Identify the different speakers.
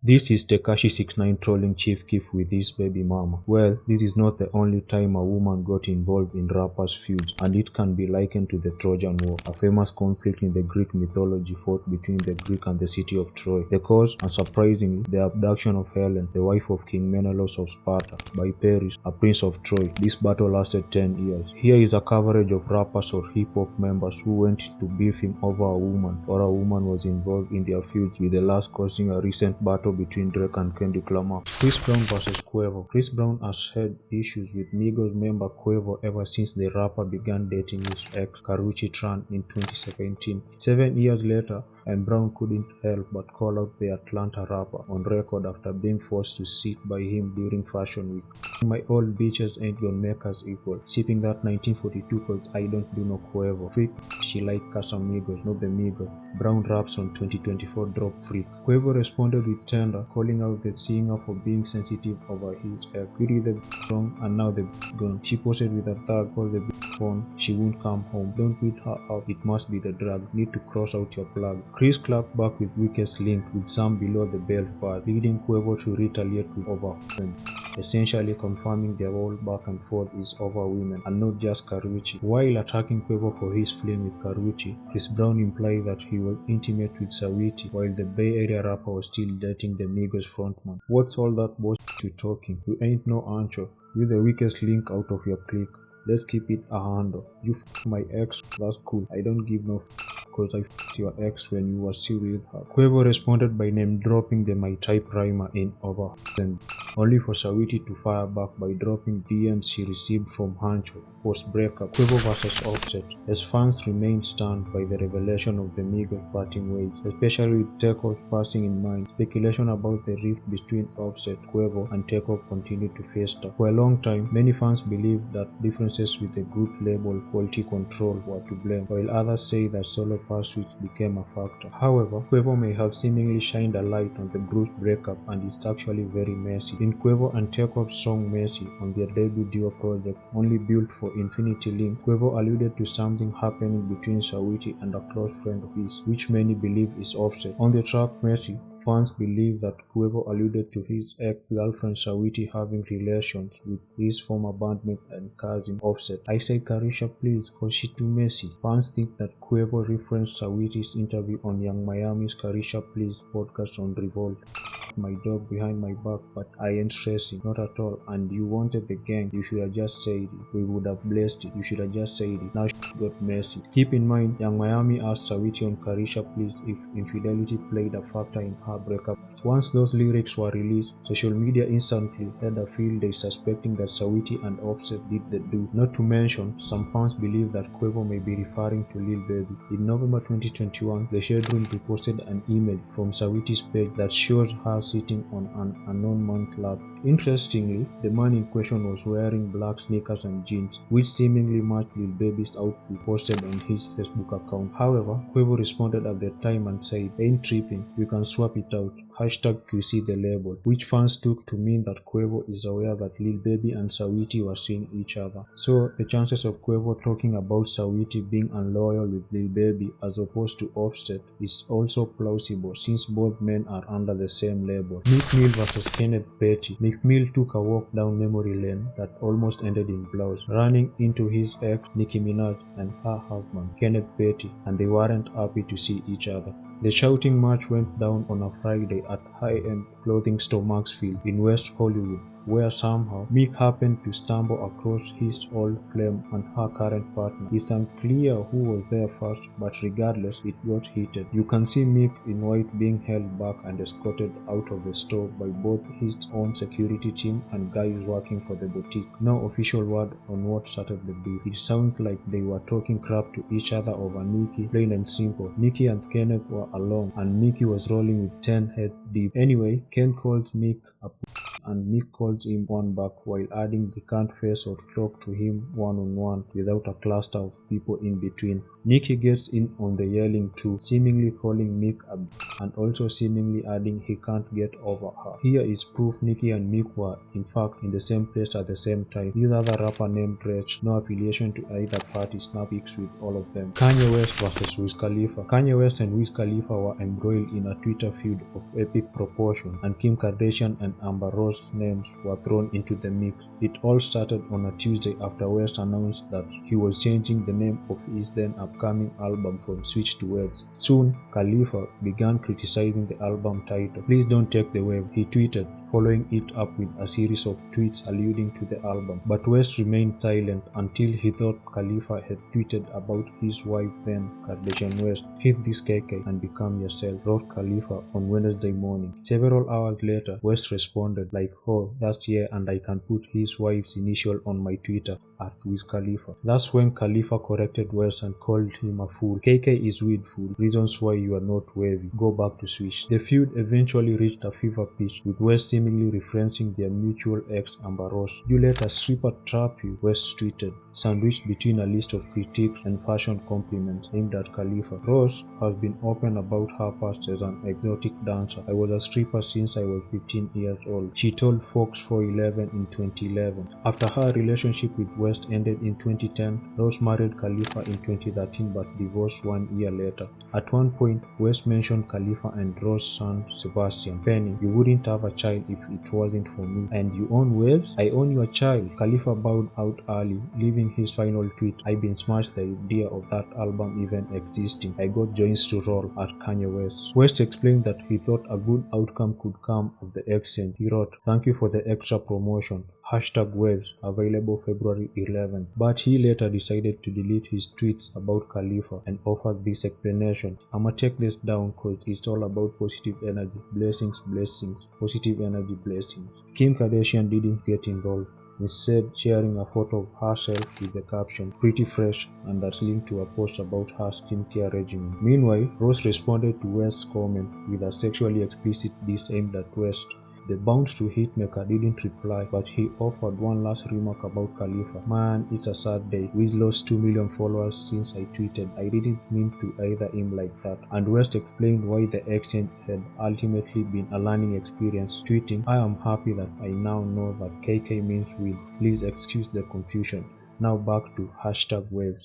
Speaker 1: This is Tekashi 69 trolling Chief Keef with his baby mama. Well, this is not the only time a woman got involved in rappers' feuds, and it can be likened to the Trojan War, a famous conflict in the Greek mythology fought between the Greek and the city of Troy. The cause, unsurprisingly, the abduction of Helen, the wife of King Menelaus of Sparta, by Paris, a prince of Troy. This battle lasted 10 years. Here is a coverage of rappers or hip-hop members who went to beefing over a woman, or a woman was involved in their feuds, with the last causing a recent battle between Drake and Kendrick Lamar. Chris Brown vs. Quavo. Chris Brown has had issues with Migos member Quavo ever since the rapper began dating his ex, Karrueche Tran, in 2017. 7 years later, and Brown couldn't help but call out the Atlanta rapper on record after being forced to sit by him during Fashion Week. My old bitches ain't gonna make us equal. Sipping that 1942 cause I don't do no Quavo. Freak, she like Casamigos, not the Migos. Brown raps on 2024 drop Freak. Quavo responded with Tender, calling out the singer for being sensitive over his ex. Beauty the wrong and now the gone. She posted with a tag called the phone. She won't come home. Don't beat her up. It must be the drug. Need to cross out your plug. Chris clapped back with weakest link with some below the belt part, leading Quavo to retaliate with over them, essentially confirming their whole back and forth is over women and not just Karrueche. While attacking Quavo for his fling with Karrueche, Chris Brown implied that he was intimate with Saweetie while the Bay Area rapper was still dating the Migos frontman. What's all that bullshit you talking? You ain't no ancho. You the weakest link out of your clique. Let's keep it a handle. You my ex, that's cool. I don't give no cause I your ex when you were still with her. Quavo responded by name dropping the My Type rhymer in over and only for Saweetie to fire back by dropping DMs she received from Hancho post breakup. Quavo vs Offset. As fans remain stunned by the revelation of the Migos parting ways, especially with Takeoff passing in mind, speculation about the rift between Offset, Quavo, and Takeoff continued to fester. For a long time, many fans believed that differences with the group label Quality Control were to blame, while others say that solo pursuits became a factor. However, Quavo may have seemingly shined a light on the group's breakup and is actually very messy. In Quavo and Takeoff's song Messy on their debut duo project, only built for Infinity Link, Quavo alluded to something happening between Saweetie and a close friend of his, which many believe is Offset. On the track Messy, fans believe that Quavo alluded to his ex-girlfriend Saweetie having relations with his former bandmate and cousin Offset. I say Carisha please, cause she too messy. Fans think that Quavo referenced Saweetie's interview on Young Miami's Carisha Please podcast on Revolt. My dog behind my back, but I ain't stressing, not at all. And you wanted the gang, you should have just said it. We would have blessed it, you should have just said it. Now got messy. Keep in mind, Young Miami asked Saweetie on Carisha Please if infidelity played a factor in her breakup. Once those lyrics were released, social media instantly had a field day suspecting that Saweetie and Offset did the do. Not to mention, some fans believe that Quavo may be referring to Lil Baby. In November 2021, the Shade Room reposted an email from Saweetie's page that showed her sitting on an unknown man's lap. Interestingly, the man in question was wearing black sneakers and jeans, which seemingly matched Lil Baby's outfit posted on his Facebook account. However, Quavo responded at the time and said, "Ain't tripping, we can swap it out. #QC the label," which fans took to mean that Quavo is aware that Lil Baby and Saweetie were seeing each other. So, the chances of Quavo talking about Saweetie being unloyal with Lil Baby as opposed to Offset is also plausible since both men are under the same label. Meek Mill vs Kenneth Petty. Meek Mill took a walk down memory lane that almost ended in blows, running into his ex Nicki Minaj and her husband Kenneth Petty, and they weren't happy to see each other. The shouting match went down on a Friday at high-end clothing store Maxfield in West Hollywood, where somehow Meek happened to stumble across his old flame and her current partner. It's unclear who was there first, but regardless, it got heated. You can see Meek in white being held back and escorted out of the store by both his own security team and guys working for the boutique. No official word on what started the beef. It sounds like they were talking crap to each other over Nicki, plain and simple. Nicki and Kenneth were alone, and Nicki was rolling with 10 head deep. Anyway, Ken calls Meek a and Mick calls him one back while adding they can't face or talk to him one-on-one without a cluster of people in between. Nikki gets in on the yelling too, seemingly calling Mick a and also seemingly adding he can't get over her. Here is proof Nikki and Mick were in fact in the same place at the same time. This other rapper named Rich, no affiliation to either party, snap pics with all of them. Kanye West versus Wiz Khalifa. Kanye West and Wiz Khalifa were embroiled in a Twitter feud of epic proportion, and Kim Kardashian and Amber Rose's names were thrown into the mix. It all started on a Tuesday after West announced that he was changing the name of his then upcoming album from Switch to Waves. Soon, Khalifa began criticizing the album title. "Please don't take the wave," he tweeted, following it up with a series of tweets alluding to the album. But West remained silent until he thought Khalifa had tweeted about his wife then, Kardashian West. "Hit this KK and become yourself," wrote Khalifa on Wednesday morning. Several hours later, West responded like, "Oh, that's yeah, and I can put his wife's initial on my Twitter, at Wiz Khalifa." That's when Khalifa corrected West and called him a fool. "KK is weed, fool. Reasons why you are not wavy. Go back to Switch." The feud eventually reached a fever pitch, with West seemingly referencing their mutual ex Amber Rose. "You let a sweeper trap you," West tweeted, sandwiched between a list of critiques and fashion compliments aimed at Khalifa. Rose has been open about her past as an exotic dancer. "I was a stripper since I was 15 years old," she told Fox 411 in 2011. After her relationship with West ended in 2010, Rose married Khalifa in 2013 but divorced 1 year later. At one point, West mentioned Khalifa and Rose's son Sebastian. "Penny, you wouldn't have a child if it wasn't for me. And you own Waves? I own your child." Khalifa bowed out early, leaving his final tweet, "I've been smashed the idea of that album even existing. I got joints to roll," at Kanye West. West explained that he thought a good outcome could come of the exchange. He wrote, "Thank you for the extra promotion. #Waves, available February 11. But he later decided to delete his tweets about Khalifa and offered this explanation. "I'ma take this down cause it's all about positive energy. Blessings, blessings. Positive energy, blessings." Kim Kardashian didn't get involved, instead sharing a photo of herself with the caption, "Pretty fresh," and that's linked to a post about her skincare regimen. Meanwhile, Rose responded to West's comment with a sexually explicit diss aimed at West. The bound to hitmaker didn't reply, but he offered one last remark about Khalifa. "Man, it's a sad day. Wiz lost 2 million followers since I tweeted. I didn't mean to either him like that." And West explained why the exchange had ultimately been a learning experience, tweeting, "I am happy that I now know that KK means win. Please excuse the confusion." Now back to #Waves.